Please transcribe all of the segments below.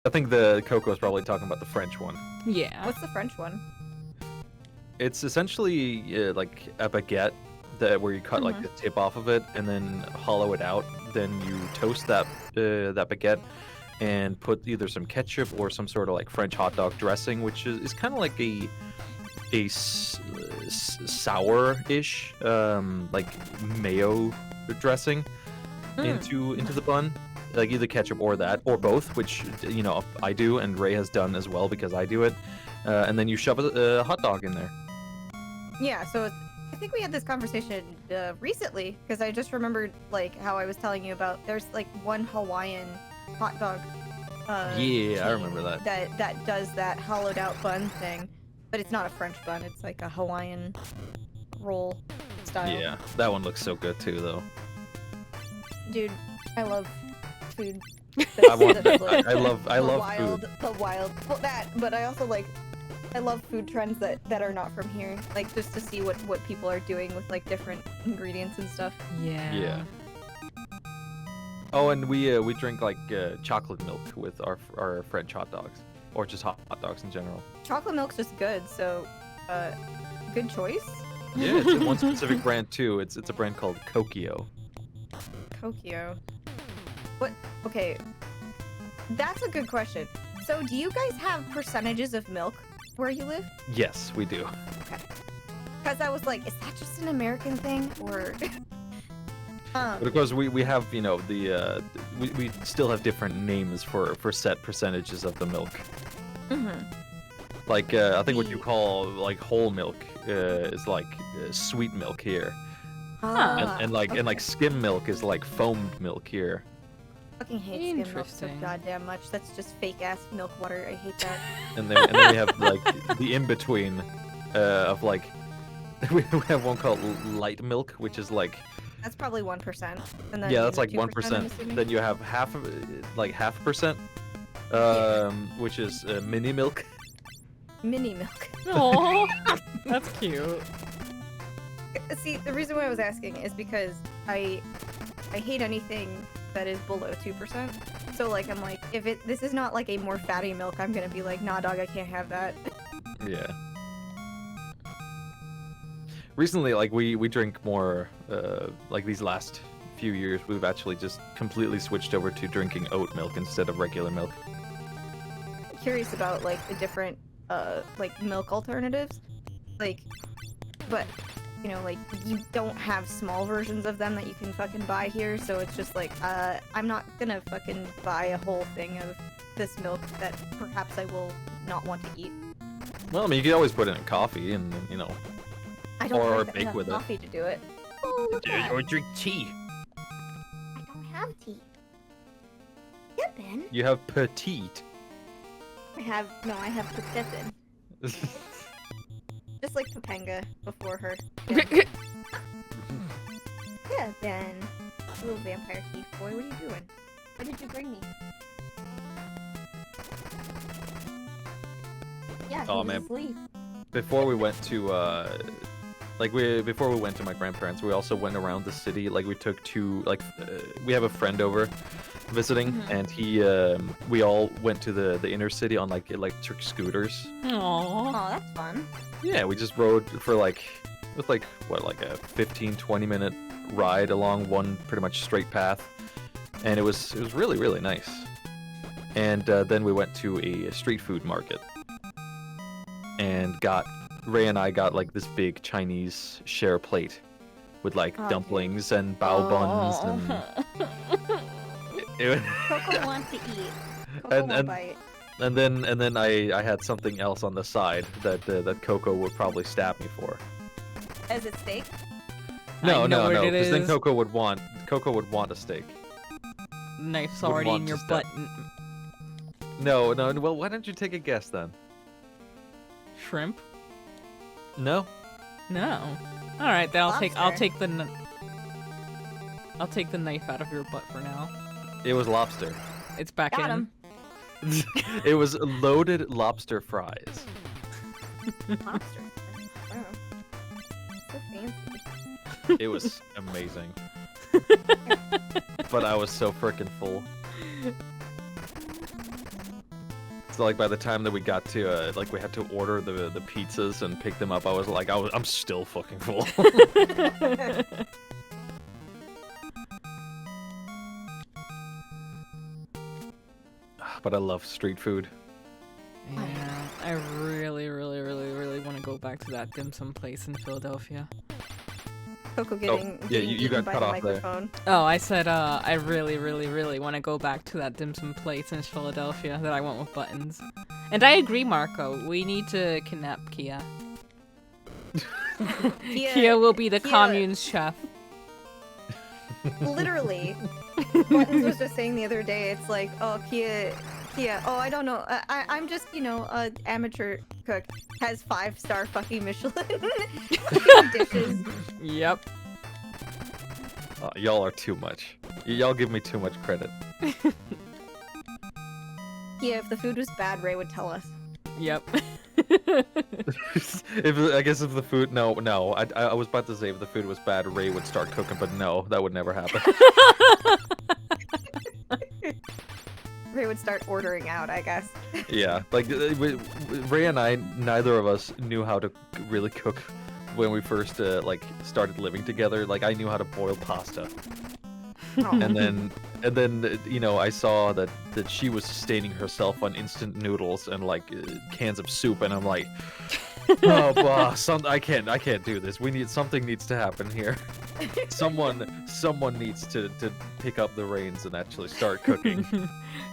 I think the Coco is probably talking about the French one. Yeah. What's the French one? It's essentially like a baguette where you cut like the tip off of it and then hollow it out. Then you toast that baguette and put either some ketchup or some sort of like French hot dog dressing, which is kind of like a sour-ish like mayo dressing into the bun, like either ketchup or that or both, which I do and Ray has done as well because I do it, and then you shove a hot dog in there. Yeah, so I think we had this conversation recently because I just remembered like how I was telling you about there's like one Hawaiian hot dog. Yeah, I remember that. That does that hollowed out bun thing, but it's not a French bun. It's like a Hawaiian roll style. Yeah, that one looks so good too, though. Dude, I love food. I love wild, food. The wild, well that, but I also I love food trends that are not from here. Like just to see what people are doing with like different ingredients and stuff. Yeah. Yeah. Oh, and we drink like chocolate milk with our French hot dogs, or just hot dogs in general. Chocolate milk's just good, so good choice. Yeah, it's one specific brand too. It's a brand called Kokio. Kokio. What? Okay. That's a good question. So, do you guys have percentages of milk where you live? Yes, we do. Okay. Because I was like, is that just an American thing, or? But of course, we have we still have different names for set percentages of the milk. Mm-hmm. Like I think what you call like whole milk is like sweet milk here. And like skim milk is like foamed milk here. Fucking hate skim milk so goddamn much. That's just fake ass milk water. I hate that. And then we have like the in between of like we have one called light milk, which is like that's probably 1%. And then yeah, that's like 1%. 1%. Then you have half a percent, which is mini milk. Mini milk. Oh, that's cute. See, the reason why I was asking is because I hate anything that is below 2%. So like I'm like, if this is not like a more fatty milk, I'm gonna be like, nah, dog, I can't have that. Yeah. Recently, like we drink more. Like these last few years, we've actually just completely switched over to drinking oat milk instead of regular milk. I'm curious about like the different like milk alternatives, like, but like you don't have small versions of them that you can fucking buy here, so it's just like I'm not gonna fucking buy a whole thing of this milk that perhaps I will not want to eat. Well, I mean, you can always put it in coffee and I don't or have bake enough with it. coffee to do it. Oh, look at Or drink tea. I don't have tea. Yeah, Ben. You have petite. I have Pepin. Just like Topanga before her. Yeah, yeah Ben. Little vampire thief boy, what are you doing? What did you bring me? Yeah, Oh, he man. was asleep. Before we went to before we went to my grandparents, we also went around the city. Like we took we have a friend over visiting, and we all went to the inner city on like electric scooters. Aww. Oh, that's fun. Yeah, we just rode for like a 15-20 minute ride along one pretty much straight path, and it was really, really nice. And then we went to a street food market and Ray and I got like this big Chinese share plate with like dumplings and bao buns and Coco wants to eat. Coco and won't bite. and then I had something else on the side that Coco would probably stab me for. Is it steak? No, I know what it because then is. Coco would want a steak. Knife's Would already want in to your stab- butt. No. Well, why don't you take a guess then? Shrimp? No. No. All right, then I'll Lobster. take the knife out of your butt for now. It was lobster. It's back Got in. him. It was loaded lobster fries. Lobster. Oh. So fancy. It was amazing. But I was so freaking full. So like by the time that we got to like we had to order the pizzas and pick them up, I'm still fucking full. But I love street food. Yeah, I really want to go back to that dim sum place in Philadelphia. Coco getting yeah, you eaten got by cut the off there. microphone. Oh, I said I really want to go back to that dim sum place in Philadelphia that I went with buttons. And I agree, Marco. We need to kidnap Kia. Kia will be the commune's chef. Literally. Buttons was just saying the other day, it's like, oh, Kia, oh, I don't know. I'm just, a amateur cook. Has 5-star fucking Michelin fucking dishes. Yep. Y'all are too much. Y'all give me too much credit. Yeah, if the food was bad, Ray would tell us. Yep. I guess if the food, no. I was about to say if the food was bad, Ray would start cooking, but no, that would never happen. Ray would start ordering out, I guess. Yeah, like Ray and I, neither of us knew how to really cook when we first like started living together. Like I knew how to boil pasta, Oh. and then I saw that she was sustaining herself on instant noodles and like cans of soup, and I'm like, oh, boss, I can't do this. Something needs to happen here. Someone needs to pick up the reins and actually start cooking.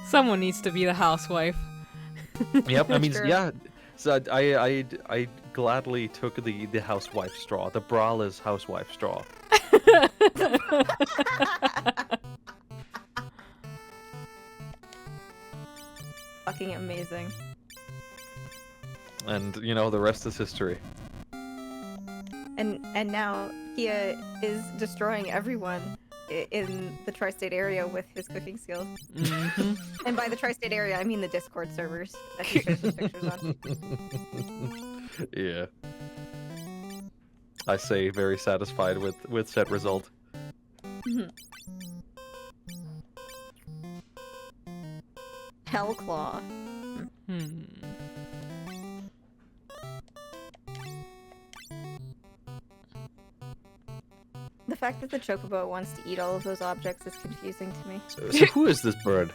Someone needs to be the housewife. Yep, I mean, True. yeah. So I gladly took the housewife straw, the braless housewife straw. Fucking amazing. And the rest is history. And now Kia is destroying everyone in the tri-state area with his cooking skills. Mm-hmm. And by the tri-state area, I mean the Discord servers that he shows his pictures on. Yeah. I say very satisfied with said result. Hellclaw. The fact that the chocobo wants to eat all of those objects is confusing to me. So who is this bird?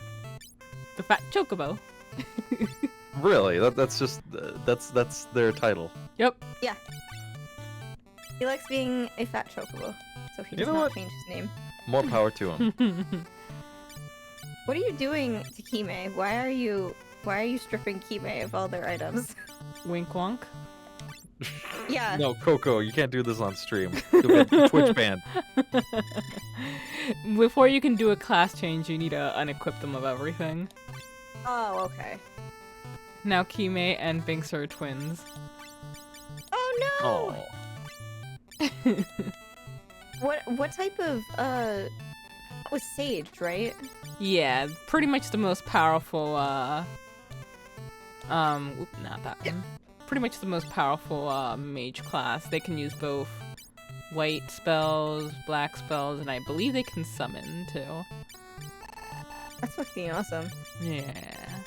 The fat chocobo. Really? That's just that's their title. Yep. Yeah. He likes being a fat chocobo, so he does know not what? change his name. More power to him. What are you doing to Kime? Why are you stripping Kime of all their items? Wink wonk. Yeah. No, Coco, you can't do this on stream. You'll get Twitch banned. Before you can do a class change, you need to unequip them of everything. Oh, okay. Now Kime and Binks are twins. Oh no! Oh. What type of that was Sage, right? Yeah, pretty much the most powerful, not that one. Pretty much the most powerful, mage class. They can use both white spells, black spells, and I believe they can summon, too. That's fucking awesome. Yeah.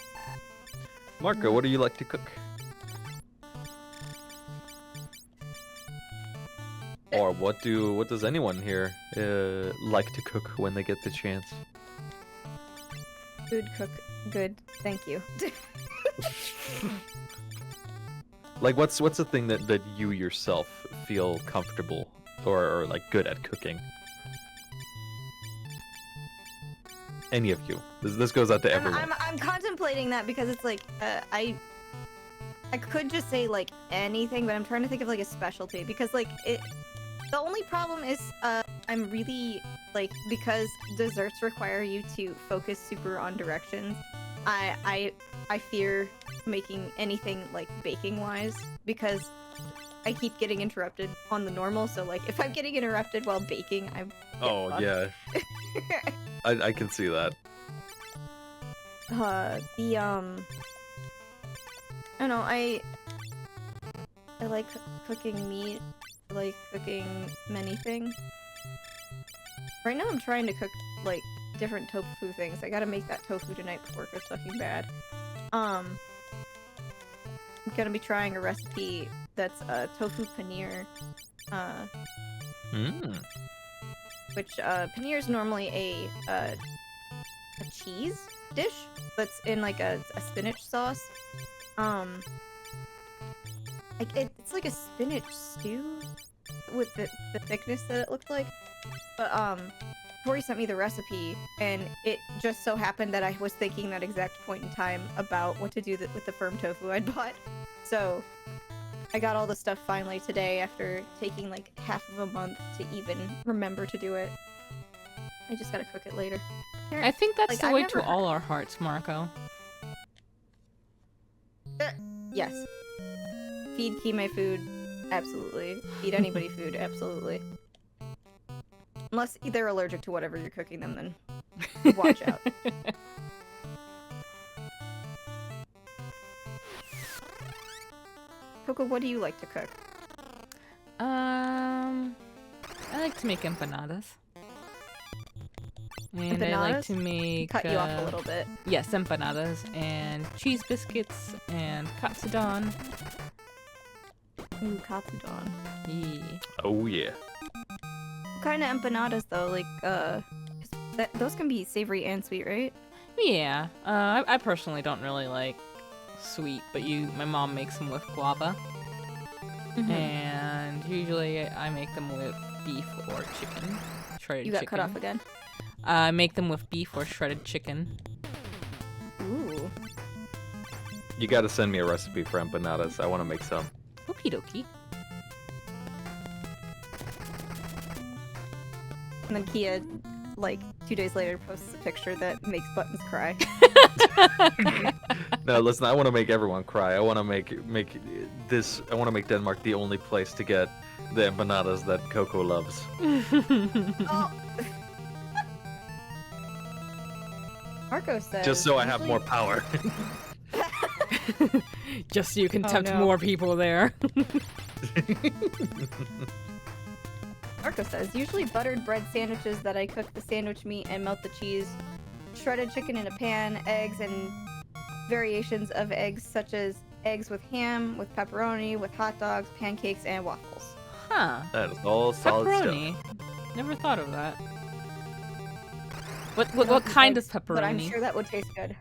Marco, what do you like to cook? Or what does anyone here like to cook when they get the chance? Food cook good. Thank you. Like what's the thing that you yourself feel comfortable or like good at cooking? Any of you. This goes out to everyone. I'm contemplating that because it's like I could just say like anything, but I'm trying to think of like a specialty because like the only problem is I'm really like because desserts require you to focus super on directions. I fear making anything like baking wise because I keep getting interrupted on the normal. So like if I'm getting interrupted while baking, I'm Oh yeah. I can see that. I don't know, I like cooking meat, I like cooking many things. Right now I'm trying to cook like different tofu things. I gotta make that tofu tonight before it goes fucking bad. gonna be trying a recipe that's tofu paneer, Mmm. which paneer is normally a cheese dish that's in like a spinach sauce. Like it's like a spinach stew with the thickness that it looked like. But Tori sent me the recipe, and it just so happened that I was thinking that exact point in time about what to do with the firm tofu I'd bought. So I got all the stuff finally today after taking like half of a month to even remember to do it. I just gotta cook it later. I think that's Like, the I've way never to all our hearts, Marco. Yes. Feed Kime food, absolutely. Feed anybody food, absolutely. Unless they're allergic to whatever you're cooking them, then watch out. Coco, what do you like to cook? I like to make empanadas. And I like Empanadas? to make Cut you off a little bit. yes, empanadas and cheese biscuits and katsudon. Ooh, katsudon. Yeah. Oh yeah. What kind of empanadas though? Like, 'cause those can be savory and sweet, right? Yeah. I personally don't really like sweet, but my mom makes them with guava. And usually I make them with beef or chicken. Shredded You got chicken. cut off again. I make them with beef or shredded chicken. Ooh. You gotta send me a recipe for empanadas. I want to make some. Okie dokie. And then Kia, like 2 days later, posts a picture that makes Buttons cry. No, listen. I want to make everyone cry. I want to make this. I want to make Denmark the only place to get the empanadas that Coco loves. Oh. Marco says. Just so I have usually- more power. Just so you can Oh, tempt no. more people there. Marco says, usually buttered bread sandwiches that I cook the sandwich meat and melt the cheese, shredded chicken in a pan, eggs, and variations of eggs such as eggs with ham, with pepperoni, with hot dogs, pancakes, and waffles. Huh. That is all solid Pepperoni. Never thought of that. What Not what the kind of eggs, pepperoni? But I'm sure that would taste good.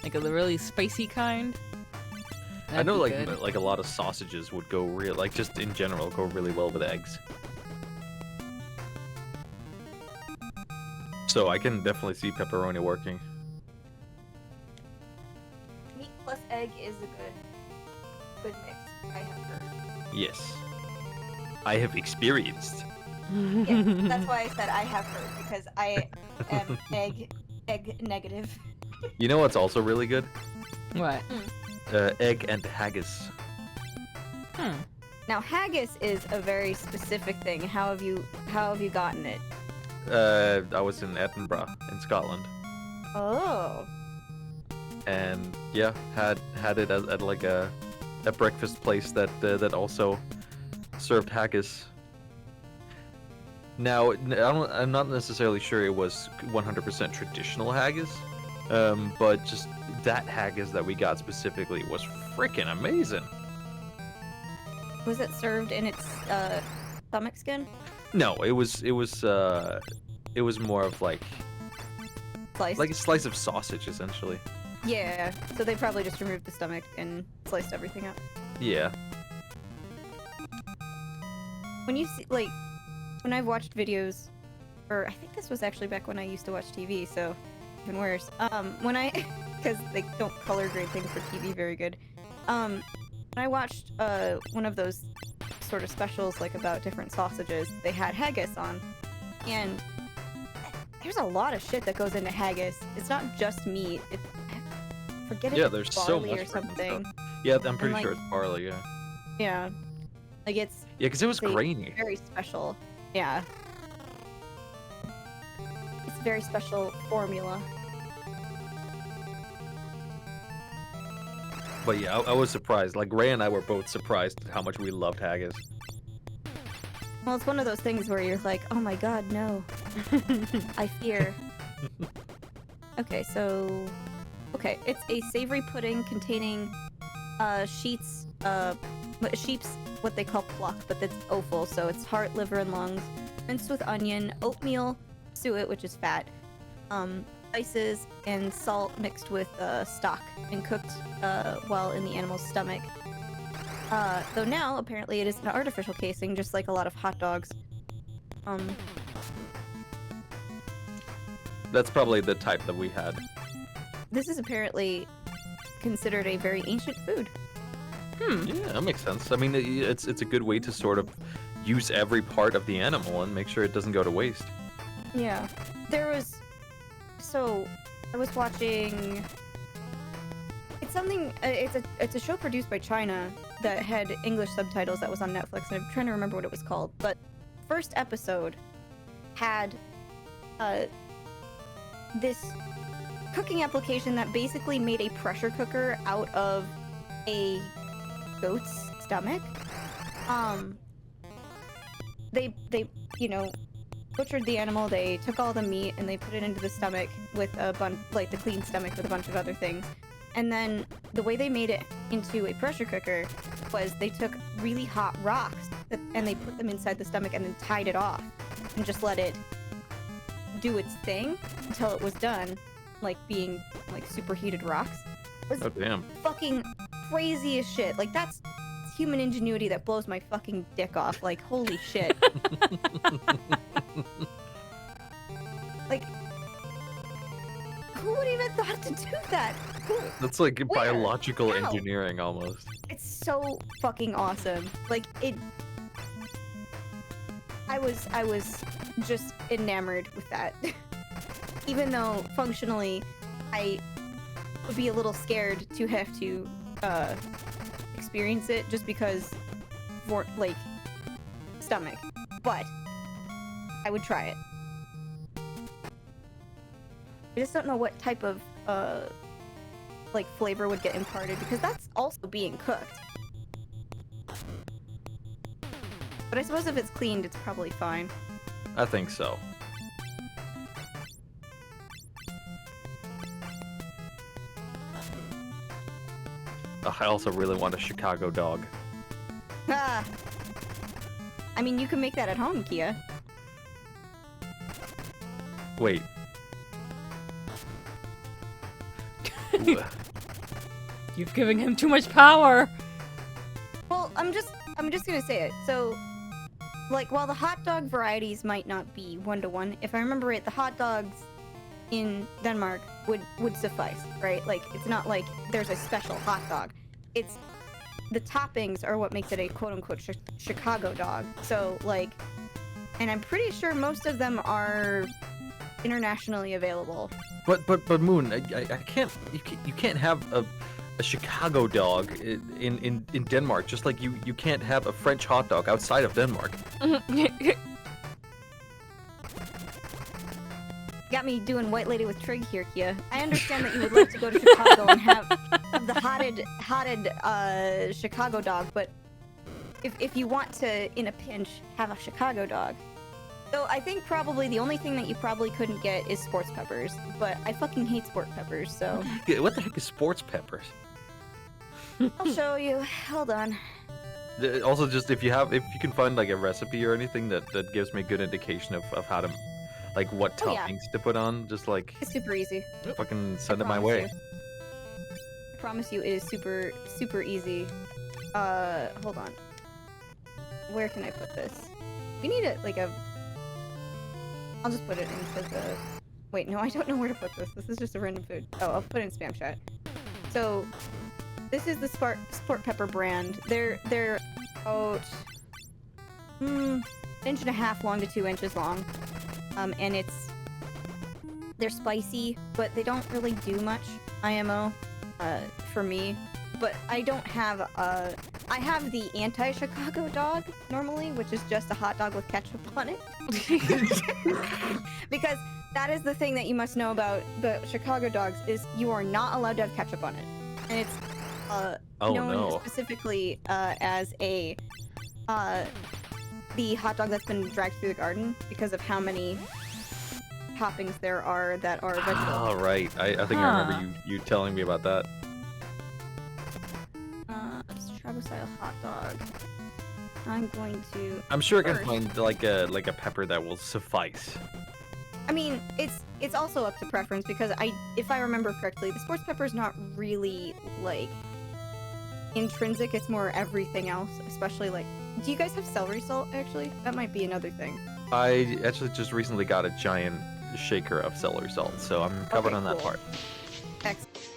Like a really spicy kind? I know, That'd be good. like a lot of sausages would go like just in general go really well with eggs. So I can definitely see pepperoni working. Meat plus egg is a good mix, I have heard. Yes, I have experienced. Yeah, that's why I said I have heard, because I am egg negative. You know what's also really good? What? Egg and haggis. Now haggis is a very specific thing. How have you gotten it? I was in Edinburgh, in Scotland, Oh. and yeah, had it at like a breakfast place that also served haggis. Now, I'm not necessarily sure it was 100% traditional haggis, but just that haggis that we got specifically was freaking amazing. Was it served in its stomach skin? No, it was more of like Sliced? a slice of sausage essentially. Yeah, so they probably just removed the stomach and sliced everything up. Yeah. When you see, like, when I've watched videos, or I think this was actually back when I used to watch TV, so even worse. Because they don't color grade things for TV very good. When I watched one of those sort of specials, like about different sausages, they had haggis on, and there's a lot of shit that goes into haggis. It's not just meat. Forget it. Yeah, there's so barley much or freaking stuff. something. Yeah, I'm pretty like- sure it's barley. Yeah. Yeah, like it's Yeah, because it was They- grainy. very special. Yeah. It's a very special formula. But yeah, I was surprised. Like Ray and I were both surprised at how much we loved haggis. Well, it's one of those things where you're like, oh my god, no. I fear. Okay, so Okay, it's a savory pudding containing sheep's what they call pluck, but that's offal, so it's heart, liver, and lungs, minced with onion, oatmeal, suet, which is fat, spices, and salt mixed with stock and cooked while in the animal's stomach. Though now, apparently, it is an artificial casing, just like a lot of hot dogs. That's probably the type that we had. This is apparently considered a very ancient food. Yeah, that makes sense. I mean, it's a good way to sort of use every part of the animal and make sure it doesn't go to waste. Yeah. There was... So, I was watching... It's something... it's a show produced by China that had English subtitles that was on Netflix, and I'm trying to remember what it was called. But first episode had this cooking application that basically made a pressure cooker out of a goat's stomach. They you know, butchered the animal, they took all the meat and they put it into the stomach with a bunch, like the clean stomach with a bunch of other things. And then the way they made it into a pressure cooker was they took really hot rocks and they put them inside the stomach and then tied it off and just let it do its thing until it was done, like being like superheated rocks. It was Oh, damn. fucking crazy as shit. Like that's human ingenuity that blows my fucking dick off. Like holy shit. Like who would even thought to do that? That's like Where? biological How? engineering almost. It's so fucking awesome. Like it. I was just enamored with that. Even though functionally, I would be a little scared to have to experience it just because, for like, stomach. But I would try it. I just don't know what type of like flavor would get imparted because that's also being cooked. But I suppose if it's cleaned, it's probably fine. I think so. I also really want a Chicago dog. Ah! I mean, you can make that at home, Kia. Wait. Ooh, You've given him too much power. Well, I'm just gonna say it. So, like, while the hot dog varieties might not be 1-to-1, if I remember right, the hot dogs in Denmark would suffice, right? Like, it's not like there's a special hot dog. It's the toppings are what makes it a quote-unquote Chicago dog. So, like, and I'm pretty sure most of them are internationally available. But Moon, I can't. You can't have a Chicago dog in Denmark, just like you can't have a French hot dog outside of Denmark. Got me doing White Lady with Trig here, Kia. I understand that you would like to go to Chicago and have the hotted Chicago dog, but if you want to, in a pinch, have a Chicago dog. So I think probably the only thing that you probably couldn't get is sports peppers, but I fucking hate sport peppers, so... Yeah, what the heck is sports peppers? I'll show you. Hold on. Also, just if you can find like a recipe or anything that gives me a good indication of how to, like what Oh, yeah. toppings to put on, just like It's super easy. fucking send it my promise way. you. I promise you it is super, super easy. Hold on. Where can I put this? We need it, like a... I'll just put it into the... Wait, no, I don't know where to put this. This is just a random food. Oh, I'll put it in spam chat. So, this is the Sport Pepper brand. They're about... 1.5 inches long to 2 inches long. And they're spicy, but they don't really do much IMO, for me. But I don't have, I have the anti-Chicago dog, normally, which is just a hot dog with ketchup on it. Because that is the thing that you must know about the Chicago dogs, is you are not allowed to have ketchup on it. And it's, known specifically, as a, the hot dog that's been dragged through the garden because of how many toppings there are that are vegetable. Oh, right. I think I remember you telling me about that. Chicago style hot dog. I'm going to. I'm sure I can first- find like a pepper that will suffice. I mean, it's also up to preference because if I remember correctly, the sports pepper is not really like intrinsic. It's more everything else, especially like. Do you guys have celery salt? Actually, that might be another thing. I actually just recently got a giant shaker of celery salt, so I'm covered Okay, on that cool. part. Excellent.